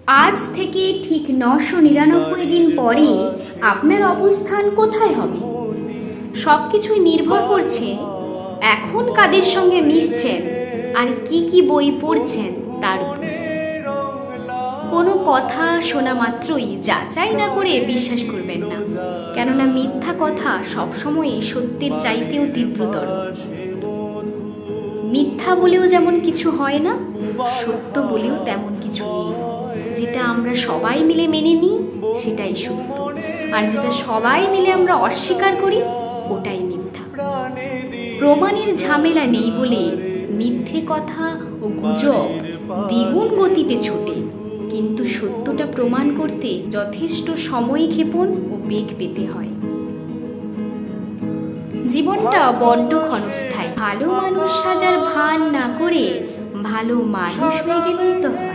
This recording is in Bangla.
আজ থেকে ঠিক 999 দিন পরে আপনার অবস্থান কোথায় হবে? সব কিছুই নির্ভর করছে এখন কাদের সঙ্গে মিশছেন আর কি বই পড়ছেন তার উপর। কোনো কথা শোনা মাত্রই যাচাই না করে বিশ্বাস করবেন না, কেননা মিথ্যা কথা সবসময়ই সত্যের চাইতেও তীব্রতর। মিথ্যা বলেও যেমন কিছু হয় না, সত্য বলেও তেমন কিছু নেই। যেটা আমরা সবাই মিলে মেনে নিই সেটাই সত্য, আর যেটা সবাই মিলে আমরা অস্বীকার করি ওটাই মিথ্যা। প্রমাণের ঝামেলা নেই বলে মিথ্যে কথা ও গুজব দ্বিগুণ গতিতে ছোটে, কিন্তু সত্যটা প্রমাণ করতে যথেষ্ট সময় ক্ষেপণ ও বেগ পেতে হয়। জীবনটা বড্ড ক্ষণস্থায়ী। ভালো মানুষ সাজার ভান না করে ভালো মানুষ হয়ে গেলেই তো হয়।